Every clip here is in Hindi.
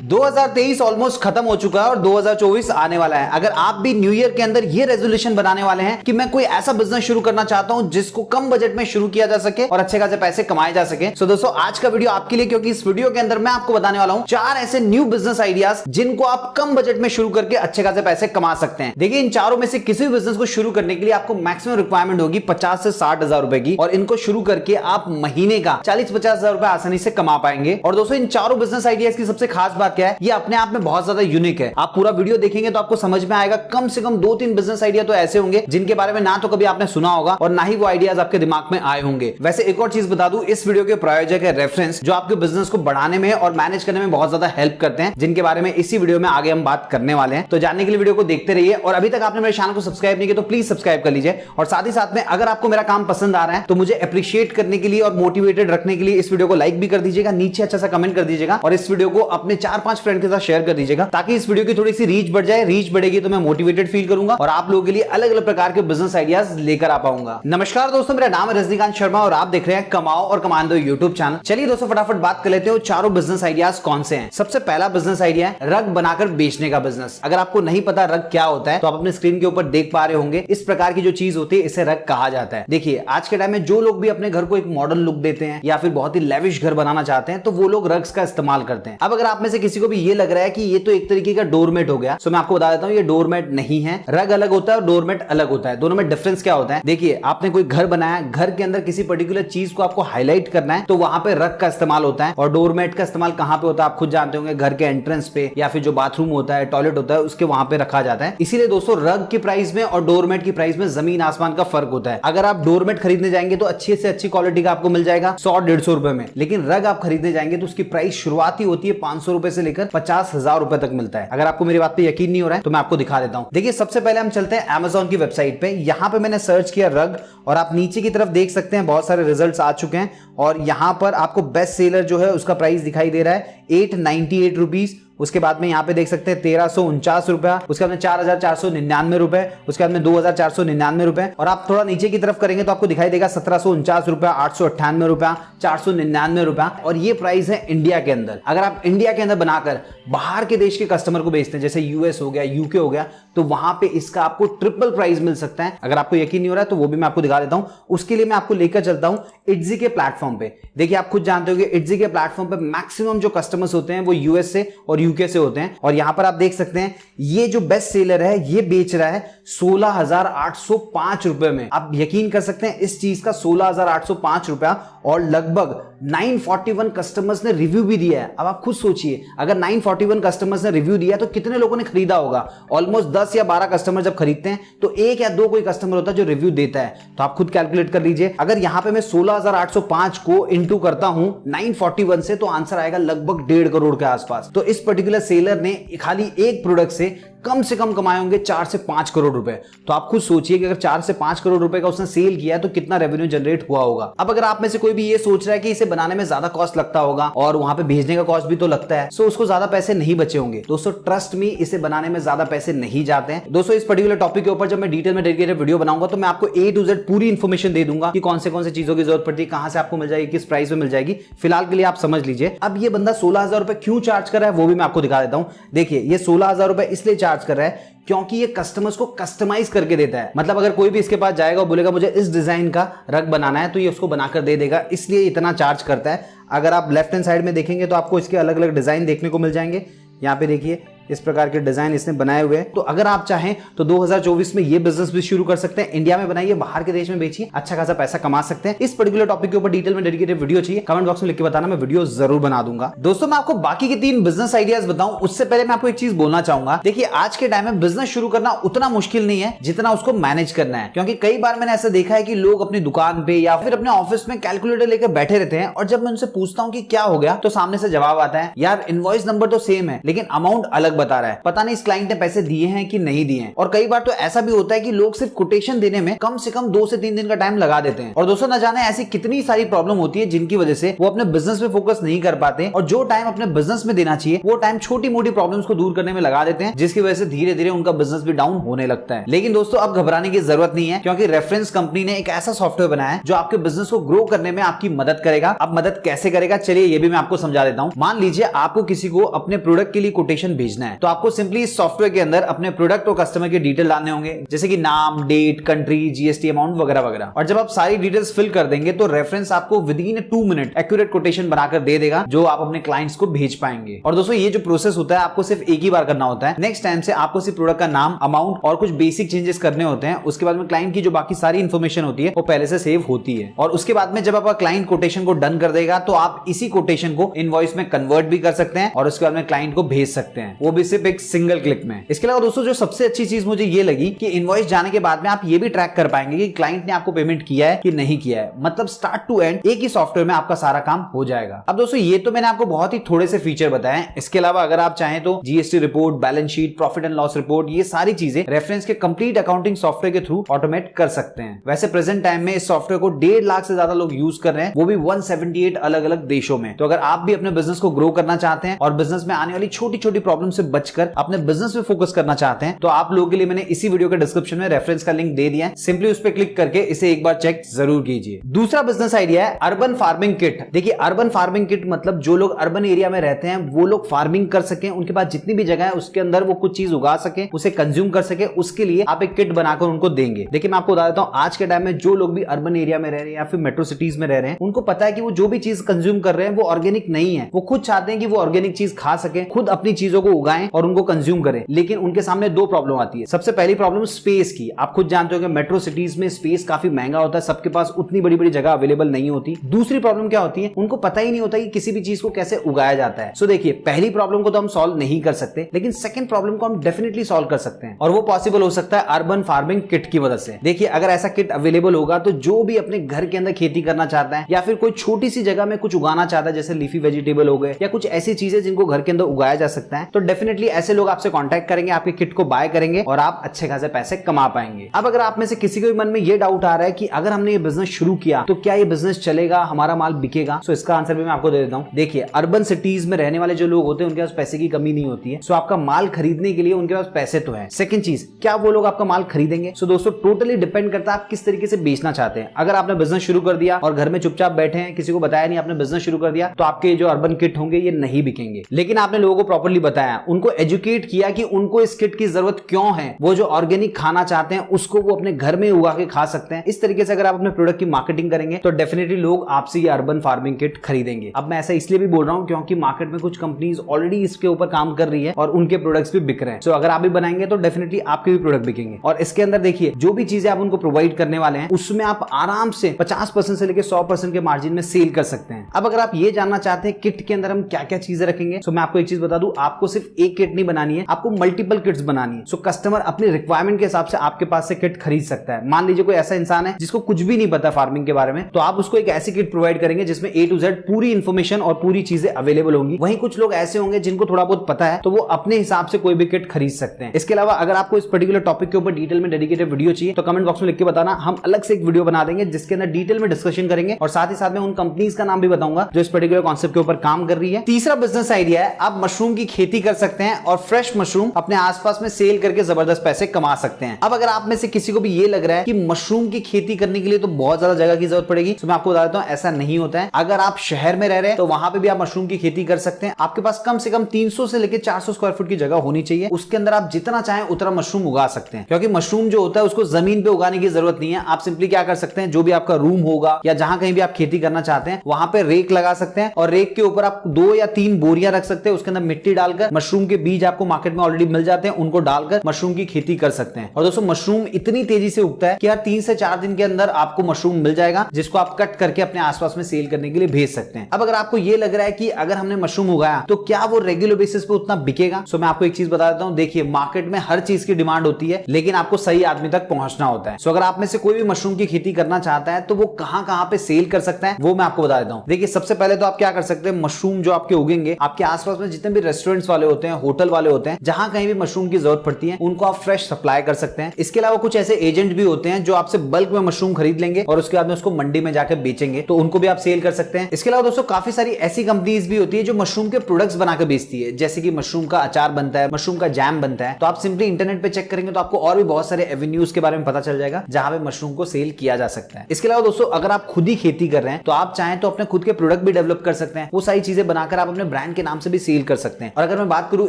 2023 ऑलमोस्ट खत्म हो चुका है और 2024 आने वाला है। अगर आप भी न्यू ईयर के अंदर ये रेजोल्यूशन बनाने वाले हैं कि मैं कोई ऐसा बिजनेस शुरू करना चाहता हूं जिसको कम बजट में शुरू किया जा सके और अच्छे खासे पैसे कमाए जा सके, तो दोस्तों आज का वीडियो आपके लिए, क्योंकि इस वीडियो के अंदर मैं आपको बताने वाला हूं 4 ऐसे न्यू बिजनेस आइडियाज जिनको आप कम बजट में शुरू करके अच्छे खासे पैसे कमा सकते हैं। देखिए, इन चारों में से किसी भी बिजनेस को शुरू करने के लिए आपको मैक्सिमम रिक्वायरमेंट होगी 50 से 60 हजार रुपए की, और इनको शुरू करके आप महीने का 40-50 हजार रुपए आसानी से कमा पाएंगे। और दोस्तों इन चारों बिजनेस आइडियाज की सबसे खास बात क्या है, ये अपने आप में बहुत ज्यादा यूनिक है। आप पूरा वीडियो देखेंगे तो आपको समझ में आएगा, कम से कम 2-3 बिजनेस आइडिया तो ऐसे होंगे जिनके बारे में ना तो कभी आपने सुना होगा और ना ही वो आइडियाज आपके दिमाग में आए होंगे। वैसे एक और चीज बता दूं, इस वीडियो के प्रायोजक है रेफरेंस, जो आपके बिजनेस को बढ़ाने में और मैनेज करने में बहुत ज्यादा हेल्प करते हैं, जिनके बारे में इसी वीडियो में आगे हम बात करने वाले हैं। तो जानने के लिए वीडियो को देखते रहिए, और अभी तक आपने मेरे चैनल को सब्सक्राइब नहीं किया तो प्लीज सब्सक्राइब कर लीजिए। और साथ ही साथ में अगर आपको मेरा काम पसंद आ रहा है तो मुझे अप्रिशिएट करने के लिए और मोटिवेटेड रखने के लिए इस वीडियो को लाइक भी कर दीजिएगा, नीचे अच्छा सा कमेंट कर दीजिएगा, और इस वीडियो को अपने 4-5 फ्रेंड के साथ शेयर कर दीजिएगा, ताकि इस वीडियो की थोड़ी सी रीच बढ़ जाए। रीच बढ़ेगी तो मैं मोटिवेटेड फील करूंगा और आप लोगों के लिए अलग अलग प्रकार के बिजनेस आइडियाज लेकर आ पाऊंगा। नमस्कार दोस्तों, मेरा नाम है रजनीकांत शर्मा और आप देख रहे हैं कमाओ और कमान दो यूट्यूब चैनल। चलिए दोस्तों फटाफट बात कर लेते हो चारों बिजनेस आइडियाज कौन से हैं। सबसे पहला बिजनेस आइडिया है रग बनाकर बेचने का बिजनेस। अगर आपको नहीं पता रग क्या होता है तो आप अपने स्क्रीन के ऊपर देख पा रहे होंगे, इस प्रकार की जो चीज होती है इसे रग कहा जाता है। देखिए, आज के टाइम में जो लोग भी अपने घर को एक मॉडर्न लुक देते हैं या फिर बहुत ही लेविश घर बनाना चाहते हैं तो वो लोग रग्स का इस्तेमाल करते हैं। अब अगर आप में से किसी को भी ये लग रहा है कि ये तो एक तरीके का डोरमेट हो गया, तो मैं आपको बता देता हूं ये डोरमेट नहीं है। रग अलग होता है और डोरमेट अलग होता है। दोनों में डिफरेंस क्या होता है, देखिए, आपने कोई घर बनाया, घर के अंदर किसी पर्टिकुलर चीज को आपको हाईलाइट करना है तो वहां पे रग का इस्तेमाल होता है, और डोरमेट का इस्तेमाल कहां पे होता है आप खुद जानते होंगे, घर के एंट्रेंस पे या फिर जो बाथरूम होता है, टॉयलेट होता है, उसके वहां पे रखा जाता है। इसीलिए दोस्तों रग की प्राइस में और डोरमेट की प्राइस में जमीन आसमान का फर्क होता है। अगर आप डोरमेट खरीदने जाएंगे तो अच्छी से अच्छी क्वालिटी का आपको मिल जाएगा 100-150 रुपए में, लेकिन रग आप खरीदने जाएंगे तो उसकी प्राइस शुरुआती होती है 500 रुपए से लेकर 50,000 रुपए तक मिलता है। अगर आपको मेरी बात पे यकीन नहीं हो रहा है तो मैं आपको दिखा देता हूं। देखिए, सबसे पहले हम चलते हैं Amazon की वेबसाइट पे। यहां पे मैंने सर्च किया रग, और आप नीचे की तरफ देख सकते हैं बहुत सारे रिजल्ट्स आ चुके हैं, और यहां पर आपको बेस्ट सेलर जो है उसका प्राइस दिखाई दे रहा है 898 रुपीज। उसके बाद में यहाँ पे देख सकते हैं 1349 रुपया, उसके बाद में 4499 रुपए, उसके बाद में 2499 रुपए, और आप थोड़ा नीचे की तरफ करेंगे तो आपको दिखाई देगा 1749 रुपया, 898 रुपया, 499 रुपया, और ये प्राइस है इंडिया के अंदर। अगर आप इंडिया के अंदर बनाकर बाहर के देश के कस्टमर को बेचते हैं, जैसे यूएस हो गया, यूके हो गया, तो वहां पे इसका आपको ट्रिपल प्राइस मिल सकता है। अगर आपको यकीन नहीं हो रहा है तो वो भी मैं आपको दिखा देता हूं। उसके लिए मैं आपको लेकर चलता हूं इट्जी के प्लेटफॉर्म पे। देखिए, आप खुद जानते हो कि इट्जी के प्लेटफॉर्म पे मैक्सिमम जो कस्टमर्स होते हैं वो यूएस से और यूके से होते हैं, और यहां पर आप देख सकते हैं ये जो बेस्ट सेलर है ये बेच रहा है 16,805 रुपए में। आप यकीन कर सकते हैं इस चीज का 16,805 रुपया, और लगभग 941 कस्टमर्स ने रिव्यू भी दिया है। अब आप खुद सोचिए, अगर 941 कस्टमर्स ने रिव्यू दिया तो कितने लोगों ने खरीदा होगा। ऑलमोस्ट 10 या 12 कस्टमर जब खरीदते हैं तो 1 या 2 कोई कस्टमर होता है जो रिव्यू देता है। तो आप खुद कैलकुलेट कर लीजिए, अगर यहां पे मैं 16,805 को इंटू करता हूं 941 से तो आंसर आएगा लगभग 1.5 करोड़ के आसपास। तो इस पर्टिकुलर सेलर ने खाली एक प्रोडक्ट से कम कमाए होंगे 4 से 5 करोड़ रुपए। तो आप खुद सोचिए कि अगर 4 से 5 करोड़ रुपए का उसने सेल किया है तो कितना रेवेन्यू जनरेट हुआ होगा। अब अगर आप में से कोई भी ये सोच रहा है कि इसे बनाने में ज्यादा कॉस्ट लगता होगा और वहां पे भेजने का कॉस्ट भी तो लगता है, सो उसको ज्यादा पैसे नहीं बचे होंगे। दोस्तों ट्रस्ट मी, इसे बनाने में ज्यादा पैसे नहीं जाते हैं। दोस्तों इस पर्टिकुलर टॉपिक के ऊपर जब मैं डिटेल में डेडिकेटेड वीडियो बनाऊंगा तो मैं आपको A to Z पूरी इंफॉर्मेशन दे दूंगा कि कौन से चीजों की जरूरत पड़ती है, कहां से आपको मिल जाएगी, किस प्राइस में मिल जाएगी। फिलहाल के लिए आप समझ लीजिए। अब ये बंदा 16,000 रुपए क्यों चार्ज कर रहा है वो भी मैं आपको दिखा देता हूं। देखिए, ये 16,000 रुपए इसलिए चार्ज कर रहा है क्योंकि ये कस्टमर्स को कस्टमाइज करके देता है। मतलब अगर कोई भी इसके पास जाएगा और बोलेगा मुझे इस डिजाइन का रग बनाना है तो ये उसको बनाकर दे देगा, इसलिए इतना चार्ज करता है। अगर आप लेफ्ट हैंड साइड में देखेंगे तो आपको इसके अलग अलग डिजाइन देखने को मिल जाएंगे। यहाँ पे देखिए इस प्रकार के डिजाइन इसने बनाए हुए हैं। तो अगर आप चाहें तो 2024 में ये बिजनेस भी शुरू कर सकते हैं। इंडिया में बनाइए, बाहर के देश में बेचिए, अच्छा खासा पैसा कमा सकते हैं। इस पर्टिकुलर टॉपिक के ऊपर डिटेल में डेडिकेटेड वीडियो चाहिए, कमेंट बॉक्स में लिख के बताना, मैं वीडियो जरूर बना दूंगा। दोस्तों मैं आपको बाकी के 3 बिजनेस आइडियाज बताऊं उससे पहले मैं आपको एक चीज बोलना चाहूंगा। देखिए, आज के टाइम में बिजनेस शुरू करना उतना मुश्किल नहीं है जितना उसको मैनेज करना है, क्योंकि कई बार मैंने ऐसा देखा है कि लोग अपनी दुकान पे या फिर अपने ऑफिस में कैलकुलेटर लेकर बैठे रहते हैं, और जब मैं उनसे पूछता हूं कि क्या हो गया तो सामने से जवाब आता है, यार इनवॉइस नंबर तो सेम है लेकिन अमाउंट अलग बता रहा है, पता नहीं इस क्लाइंट ने पैसे दिए हैं कि नहीं दिए हैं। और कई बार तो ऐसा भी होता है कि लोग सिर्फ कोटेशन देने में कम से कम 2 से 3 दिन का टाइम लगा देते हैं। और दोस्तों न जाने ऐसी कितनी सारी प्रॉब्लम होती है जिनकी वजह से वो अपने बिजनेस में फोकस नहीं कर पाते और जो टाइम अपने बिजनेस में देना चाहिए वो टाइम छोटी मोटी प्रॉब्लम्स को दूर करने में लगा देते हैं, जिसकी वजह से धीरे धीरे उनका बिजनेस भी डाउन होने लगता है। लेकिन दोस्तों अब घबराने की जरूरत नहीं है, क्योंकि रेफरेंस कंपनी ने एक ऐसा सॉफ्टवेयर बनाया है जो आपके बिजनेस को ग्रो करने में आपकी मदद करेगा। अब मदद कैसे करेगा, चलिए ये भी मैं आपको समझा देता हूं। मान लीजिए आपको किसी को अपने प्रोडक्ट के लिए कोटेशन भेजना है, तो आपको सिंपली इस सॉफ्टवेयर के अंदर अपने प्रोडक्ट और कस्टमर के डिटेल डालने होंगे, जैसे कि नाम, डेट, कंट्री, जीएसटी अमाउंट वगैरह वगैरह। और जब आप सारी डिटेल्स फिल कर देंगे तो रेफरेंस आपको with in 2 minute accurate quotation बनाकर दे देगा, जो आप अपने क्लाइंट्स को भेज पाएंगे। और दोस्तों ये जो प्रोसेस होता है आपको सिर्फ एक ही बार करना होता है। नेक्स्ट टाइम से आपको सिर्फ प्रोडक्ट का नाम, अमाउंट और कुछ बेसिक चेंजेस करने होते हैं। उसके बाद में क्लाइंट की जो बाकी सारी इंफॉर्मेशन होती है वो पहले से सेव होती है। और उसके बाद में जब आपका क्लाइंट कोटेशन को डन कर देगा तो आप इसी कोटेशन को इनवॉइस में कन्वर्ट भी कर सकते हैं और उसके बाद में क्लाइंट को भेज सकते हैं, वो भी सिर्फ एक सिंगल क्लिक में। इसके अलावा दोस्तों जो सबसे अच्छी चीज मुझे ये लगी कि इनवॉइस जाने के बाद में आप ये भी ट्रैक कर पाएंगे कि क्लाइंट ने आपको पेमेंट किया है कि नहीं किया है। मतलब स्टार्ट टू एंड एक ही सॉफ्टवेयर में आपका सारा काम हो जाएगा। अब दोस्तों ये तो मैंने आपको बहुत ही थोड़े से फीचर बताए। इसके अलावा अगर आप चाहें तो GST report, balance sheet, profit and loss report, ये सारी चीजें रेफरेंस के कंप्लीट अकाउंटिंग सॉफ्टवेयर के थ्रू ऑटोमेट कर सकते हैं। वैसे प्रेजेंट टाइम में इस सॉफ्टवेयर को 1.5 लाख से ज्यादा लोग यूज कर रहे हैं, वो भी 178 अलग अलग देशों में। तो अगर आप भी अपने बिजनेस को ग्रो करना चाहते हैं और बिजनेस में आने वाली छोटी छोटी प्रॉब्लम से बचकर अपने बिजनेस में फोकस करना चाहते हैं, तो आप लोगों के लिए मैंने इसी वीडियो के डिस्क्रिप्शन में रेफरेंस का लिंक दे दिया है। सिंपली उस पर क्लिक करके इसे एक बार चेक जरूर कीजिए। दूसरा बिजनेस आइडिया है अर्बन फार्मिंग किट। देखिए अर्बन फार्मिंग किट मतलब जो लोग अर्बन एरिया में रहते हैं वो लोग फार्मिंग कर सके, उनके पास जितनी भी जगह है उसके अंदर वो कुछ चीज उगा सके, उसे कंज्यूम कर सके, उसके लिए आप एक किट बनाकर उनको देंगे। देखिए मैं आपको बता देता हूं, आज के टाइम में जो लोग भी अर्बन एरिया में रह रहे हैं या फिर मेट्रो सिटीज में रह रहे हैं, उनको पता है कि वो जो भी चीज कंज्यूम कर रहे हैं वो ऑर्गेनिक नहीं है। वो खुद चाहते हैं कि वो ऑर्गेनिक चीज खा सके, खुद अपनी चीजों को उगाएं और उनको कंज्यूम करें। लेकिन उनके सामने 2 प्रॉब्लम आती है। सबसे पहली प्रॉब्लम स्पेस की। आप खुद जानते हो कि मेट्रो सिटीज में स्पेस काफी महंगा होता है, सबके पास उतनी बड़ी बड़ी जगह अवेलेबल नहीं होती। दूसरी प्रॉब्लम क्या होती है, उनको पता ही नहीं होता कि किसी भी चीज को कैसे उगाया जाता है। सो देखिए पहली प्रॉब्लम को तो हम सॉल्व नहीं कर सकते, लेकिन सेकंड प्रॉब्लम को हम डेफिनेटली सॉल्व कर सकते हैं और वो पॉसिबल हो सकता है अर्बन फार्मिंग किट की मदद से। देखिए अगर ऐसा किट अवेलेबल होगा तो जो भी अपने घर के अंदर खेती करना चाहता है या फिर कोई छोटी सी जगह में कुछ उगाना चाहता है, जैसे लीफी वेजिटेबल हो गए या कुछ ऐसी चीजें जिनको घर के अंदर उगाया जा सकता है, तो डेफिनेटली ऐसे लोग आपसे कांटेक्ट करेंगे, आपके किट को बाय करेंगे और आप अच्छे खासे पैसे कमा पाएंगे। अब अगर आप में से किसी के मन में ये डाउट आ रहा है कि अगर हमने ये बिजनेस शुरू किया तो क्या ये बिजनेस चलेगा, हमारा माल बिकेगा, सो इसका आंसर भी मैं आपको दे देता हूं। देखिए अर्बन सिटीज में रहने वाले जो लोग होते हैं उनके पास पैसे की कमी नहीं होती है, सो आपका माल खरीदने के लिए उनके पास पैसे तो है। सेकंड चीज, क्या वो लोग आपका माल खरीदेंगे? सो दोस्तों टोटली डिपेंड करता है आप किस तरीके से बेचना चाहते हैं। अगर आपने बिजनेस शुरू कर दिया और घर में चुपचाप बैठे हैं, किसी को बताया नहीं, आपने बिजनेस शुरू कर दिया, तो आपके जो अर्बन किट होंगे ये नहीं बिकेंगे। लेकिन आपने लोगों को प्रॉपर्ली बताया, उनको एजुकेट किया कि उनको इस किट की जरूरत क्यों है, वो जो ऑर्गेनिक खाना चाहते हैं उसको वो अपने घर में उगा के खा सकते हैं। इस तरीके से अगर आप अपने प्रोडक्ट की मार्केटिंग करेंगे तो डेफिनेटली लोग आपसे ये अर्बन फार्मिंग किट खरीदेंगे। अब मैं ऐसा इसलिए भी बोल रहा हूं क्योंकि मार्केट में कुछ कंपनीज ऑलरेडी इसके ऊपर काम कर रही है और उनके प्रोडक्ट्स भी बिक रहे हैं। सो अगर आप भी बनाएंगे तो डेफिनेटली आपके भी प्रोडक्ट बिकेंगे। और इसके अंदर देखिए जो भी चीजें आप उनको प्रोवाइड करने वाले हैं उसमें आप आराम से 50% से लेकर 100% के मार्जिन में सेल कर सकते हैं। अब अगर आप ये जानना चाहते हैं किट के अंदर हम क्या क्या चीजें रखेंगे, तो मैं आपको एक चीज बता दूं, आपको सिर्फ एक किट नहीं बनानी है, आपको मल्टीपल किट्स बनानी है। सो कस्टमर अपनी रिक्वायरमेंट के हिसाब से आपके पास से किट खरीद सकता है। मान लीजिए कोई ऐसा इंसान है जिसको कुछ भी नहीं पता फार्मिंग के बारे में, तो आप उसको एक ऐसी किट प्रोवाइड करेंगे जिसमें A to Z पूरी इंफॉर्मेशन और पूरी चीजें अवेलेबल होंगी। वहीं कुछ लोग ऐसे होंगे जिनको थोड़ा बहुत पता है, तो वो अपने हिसाब से कोई भी किट खरीद सकते हैं। इसके अलावा अगर आपको इस पर्टिकुलर टॉपिक के ऊपर डिटेल में डेडिकेटेड वीडियो चाहिए तो कमेंट बॉक्स में लिख के बताना, हम अलग से एक वीडियो बना देंगे जिसके अंदर डिटेल में डिस्कशन करेंगे और साथ ही साथ में उन कंपनीज का नाम भी बताऊंगा जो इस पर्टिकुलर कॉन्सेप्ट के ऊपर काम कर रही है। तीसरा बिजनेस आइडिया है, आप मशरूम की खेती कर सकते हैं और फ्रेश मशरूम अपने आसपास में सेल करके जबरदस्त पैसे कमा सकते हैं। अब अगर आप में से किसी को भी ये लग रहा है कि मशरूम की खेती करने के लिए तो बहुत ज्यादा जगह की जरूरत पड़ेगी, तो मैं आपको बता देता हूं ऐसा नहीं होता है। अगर आप शहर में रह रहे हैं तो वहां पे भी आप मशरूम की खेती कर सकते हैं। आपके पास कम से कम 300 से लेकर 400 स्क्वायर फुट की जगह होनी चाहिए, उसके अंदर आप जितना चाहें उतना मशरूम उगा सकते हैं। क्योंकि मशरूम जो होता है उसको जमीन पे उगाने की जरूरत नहीं है। आप सिंपली क्या कर सकते हैं, जो भी आपका रूम होगा या जहां कहीं भी आप खेती करना चाहते हैं वहां पे रेक लगा सकते हैं और रेक के ऊपर आप 2 या 3 बोरियां रख सकते हैं, उसके अंदर मिट्टी डालकर मशरूम के बीज आपको मार्केट में ऑलरेडी मिल जाते हैं, उनको डालकर मशरूम की खेती कर सकते हैं। और दोस्तों मशरूम इतनी तेजी से उगता है कि यार 3 से 4 दिन के अंदर आपको मशरूम मिल जाएगा जिसको आप कट करके अपने आसपास में सेल करने के लिए भेज सकते हैं। अब अगर आपको ये लग रहा है कि अगर हमने मशरूम उगाया तो क्या वो रेगुलर बेसिस पे उतना बिकेगा, सो मैं आपको एक चीज बता देता हूं। देखिए मार्केट में हर चीज की डिमांड होती है, लेकिन आपको सही आदमी तक पहुंचना होता है। सो अगर आप में से कोई भी मशरूम की खेती करना चाहता है तो वो कहां पे सेल कर सकता है वो मैं आपको बता देता हूं। देखिए सबसे पहले तो आप क्या कर सकते हैं, मशरूम जो आपके उगेंगे आपके आसपास में जितने भी रेस्टोरेंट्स वाले होते हैं हैं, होटल वाले होते हैं, जहां कहीं भी मशरूम की जरूरत पड़ती है उनको आप फ्रेश सप्लाई कर सकते हैं। इसके अलावा कुछ ऐसे एजेंट भी होते हैं जो आपसे बल्क में मशरूम खरीद लेंगे और उसके बाद में उसको मंडी में जाकर बेचेंगे, तो उनको भी आप सेल कर सकते हैं। इसके अलावा दोस्तों काफी सारी ऐसी कंपनीज भी होती है जो मशरूम के प्रोडक्ट्स बनाकर बेचती है, जैसे कि मशरूम का अचार बनता है, मशरूम का जैम बनता है। तो आप सिंपली इंटरनेट पे चेक करेंगे तो आपको और भी बहुत सारे एवेन्यूज के बारे में पता चल जाएगा जहां पे मशरूम को सेल किया जा सकता है। इसके अलावा दोस्तों अगर आप खुद ही खेती कर रहे हैं तो आप चाहें तो अपने खुद के प्रोडक्ट भी डेवलप कर सकते हैं, वो सारी चीजें बनाकर आप अपने ब्रांड के नाम से भी सेल कर सकते हैं। और अगर मैं बात करूं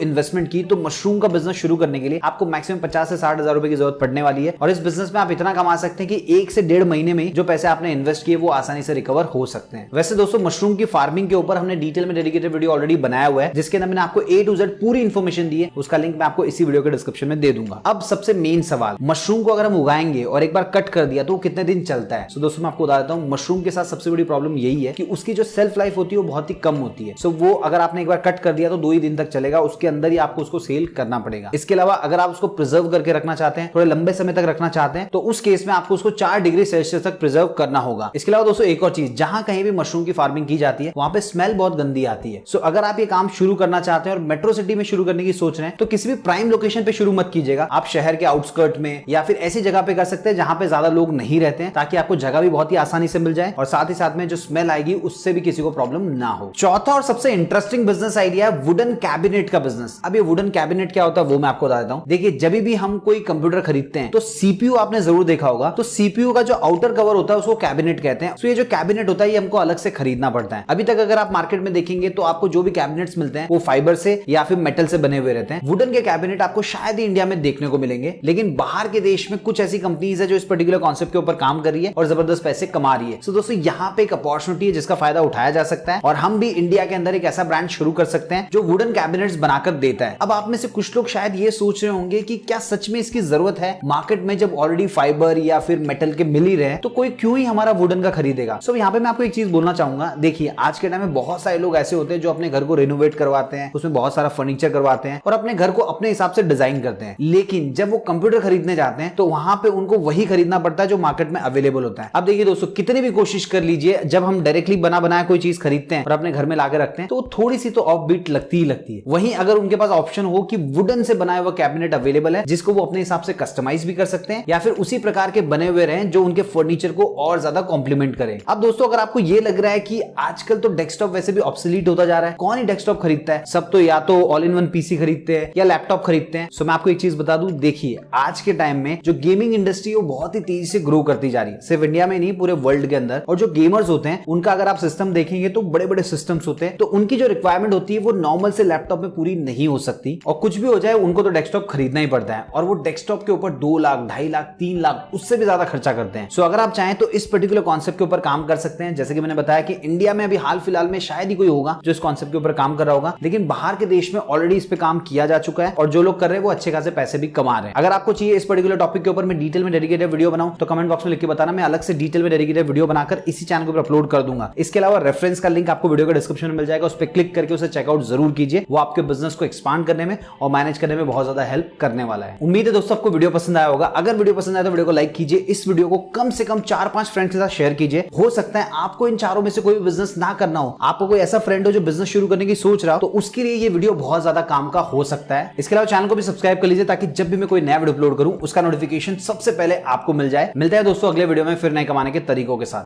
इन्वेस्टमेंट की, तो मशरूम का बिजनेस शुरू करने के लिए आपको मैक्सिमम 50 से 60 हजार रुपए की जरूरत पड़ने वाली है, और इस बिजनेस में आप इतना कमा सकते हैं कि 1 से 1.5 महीने में जो पैसे आपने इन्वेस्ट किए वो आसानी से रिकवर हो सकते हैं। वैसे दोस्तों मशरूम की फार्मिंग के ऊपर हमने डिटेल में डेडिकेटेड वीडियो ऑलरेडी बनाया हुआ है, जिसके अंदर मैंने आपको A to Z पूरी इन्फॉर्मेशन दी है, उसका लिंक मैं आपको इसी वीडियो के डिस्क्रिप्शन में दे दूंगा। अब सबसे मेन सवाल, मशरूम को अगर हम उगाएंगे और एक बार कट कर दिया तो वो कितने दिन चलता है? सो दोस्तों मैं आपको बता देता हूं, मशरूम के साथ सबसे बड़ी प्रॉब्लम यही है कि उसकी जो सेल्फ लाइफ होती है वो बहुत ही कम होती है। सो वो अगर आपने एक बार कट कर दिया तो 2 ही दिन तक चलेगा, उसके अंदर ही आपको उसको सेल करना पड़ेगा। इसके अलावा अगर आप उसको प्रिजर्व करके रखना चाहते हैं, थोड़े लंबे समय तक रखना चाहते हैं, तो उस केस में आपको उसको 4 डिग्री सेल्सियस तक प्रिजर्व करना होगा। इसके अलावा दोस्तों एक और चीज, जहां कहीं भी मशरूम की फार्मिंग की जाती है वहां पे स्मेल बहुत गंदी आती है। सो अगर आप ये काम शुरू करना चाहते हैं और मेट्रो सिटी में शुरू करने की सोच रहे हैं तो किसी भी प्राइम लोकेशन पे शुरू मत कीजिएगा। आप शहर के आउटस्कर्ट में या फिर ऐसी जगह पे कर सकते हैं जहां पे ज्यादा लोग नहीं रहते हैं, ताकि आपको जगह भी बहुत ही आसानी से मिल जाए और साथ ही साथ में जो स्मेल आएगी उससे भी किसी को प्रॉब्लम ना हो। चौथा और सबसे इंटरेस्टिंग बिजनेस आइडिया है वुडन कैबिनेट का बिजनेस। अब ये वुडन कैबिनेट क्या होता है वो मैं आपको बता देता हूं। देखिए जब भी हम कोई कंप्यूटर खरीदते हैं तो सीपीयू आपने जरूर देखा होगा, तो सीपीयू का जो आउटर कवर होता है उसको कैबिनेट कहते हैं। तो ये जो कैबिनेट होता है ये हमको अलग से खरीदना पड़ता है। अभी तक अगर आप मार्केट में देखेंगे तो आपको जो भी कैबिनेट्स मिलते हैं वो फाइबर से या फिर मेटल से बने हुए रहते हैं। वुडन के कैबिनेट आपको शायद ही इंडिया में देखने को मिलेंगे, लेकिन बाहर के देश में कुछ ऐसी कंपनीज है जो इस पर्टिकुलर कॉन्सेप्ट के ऊपर काम कर रही है और जबरदस्त पैसे कमा रही है। सो दोस्तों यहाँ पे एक अपॉर्चुनिटी है जिसका फायदा उठाया जा सकता है और हम भी इंडिया के अंदर एक ऐसा ब्रांड शुरू कर सकते हैं जो वुडन कैबिनेट्स बनाकर देता है। अब आप में से कुछ लोग शायद ये सोच रहे होंगे कि क्या सच में इसकी जरूरत है मार्केट में, जब ऑलरेडी फाइबर या फिर मेटल के मिल ही रहे तो कोई क्यों ही हमारा वुडन का खरीदेगा। सो यहाँ पे मैं आपको एक चीज बोलना चाहूंगा, देखिए आज के टाइम में बहुत सारे लोग ऐसे होते हैं जो अपने घर को रिनोवेट करवाते हैं, उसमें बहुत सारा फर्नीचर करवाते हैं और अपने घर को अपने हिसाब से डिजाइन करते हैं, लेकिन जब वो कंप्यूटर खरीदने जाते हैं तो वहां पे उनको वही खरीदना पड़ता है जो मार्केट में अवेलेबल होता है। अब देखिए दोस्तों कितनी भी कोशिश कर लीजिए, जब हम डायरेक्टली बना बनाया कोई चीज खरीदते हैं और अपने घर में लाकर रखते हैं तो थोड़ी सी तो ऑफ बीट लगती ही लगती है। वहीं अगर उनके पास ऑप्शन हो कि वुडन से बनाया हुआ कैबिनेट अवेलेबल है जिसको वो अपने हिसाब से कस्टमाइज भी कर सकते हैं या फिर उसी प्रकार के बने हुए रहें जो उनके फर्नीचर को और ज्यादा कॉम्प्लीमेंट करें। अब दोस्तों अगर आपको ये लग रहा है कि आजकल तो डेस्कटॉप वैसे भी ऑब्सोलीट होता जा रहा है, कौन ही डेस्कटॉप खरीदता है, सब तो या तो ऑल इन वन पीसी खरीदते हैं या लैपटॉप खरीदते हैं। सो मैं आपको एक चीज बता दूं, देखिए आज के टाइम में जो गेमिंग इंडस्ट्री है वो बहुत ही तेजी से ग्रो करती जा रही है, सिर्फ इंडिया में नहीं पूरे वर्ल्ड के अंदर। और जो गेमर्स होते हैं उनका अगर आप सिस्टम देखेंगे तो बड़े बड़े सिस्टम्स होते हैं, तो उनकी जो रिक्वायरमेंट होती है वो नॉर्मल से लैपटॉप में पूरी नहीं हो सकती और कुछ भी हो जाए उनको तो डेस्कटॉप खरीदना ही पड़ता है और वो डेस्कटॉप के ऊपर 2 लाख 2.5 लाख 3 लाख उससे भी ज्यादा खर्चा करते हैं। सो अगर आप चाहें तो इस पर्टिकुलर कॉन्सेप्ट के ऊपर काम कर सकते हैं। जैसे कि मैंने बताया कि इंडिया में अभी हाल फिलहाल में शायद ही कोई होगा जो इस कॉन्सेप्ट के ऊपर काम कर रहा होगा, लेकिन बाहर के देश में ऑलरेडी इस पे काम किया जा चुका है और जो लोग कर रहे हैं वो अच्छे खासे पैसे भी कमा रहे हैं। अगर आपको चाहिए इस पर्टिकुलर टॉपिक के ऊपर मैं डिटेल में डेडिकेटेड वीडियो बनाऊं तो कमेंट बॉक्स में लिख के बताना, मैं अलग से डिटेल में डेडिकेटेड वीडियो बनाकर इसी चैनल के ऊपर अपलोड कर दूंगा। इसके अलावा रेफरेंस का लिंक आपको वीडियो के डिस्क्रिप्शन में मिल जाएगा, उस पर क्लिक करके उसे चेकआउट जरूर कीजिए, वो आपके बिजनेस को एक्सपांड करने में और मैनेज करने में बहुत ज्यादा हेल्प करने वाला है। उम्मीद है दोस्तों आपको वीडियो पसंद आया होगा। अगर वीडियो पसंद आया तो वीडियो को लाइक कीजिए, इस वीडियो को कम से कम 4-5 फ्रेंड्स के साथ शेयर कीजिए। हो सकता है आपको इन चारों में से कोई बिजनेस ना करना हो, आपको कोई ऐसा फ्रेंड हो जो बिजनेस शुरू करने की सोच रहा हो, तो उसके लिए ये वीडियो बहुत ज्यादा काम का हो सकता है। इसके अलावा चैनल को भी सब्सक्राइब कर लीजिए ताकि जब भी मैं कोई नया वीडियो अपलोड करूं उसका नोटिफिकेशन सबसे पहले आपको मिल जाए। मिलते हैं दोस्तों अगले वीडियो में फिर नए कमाने के तरीकों के साथ।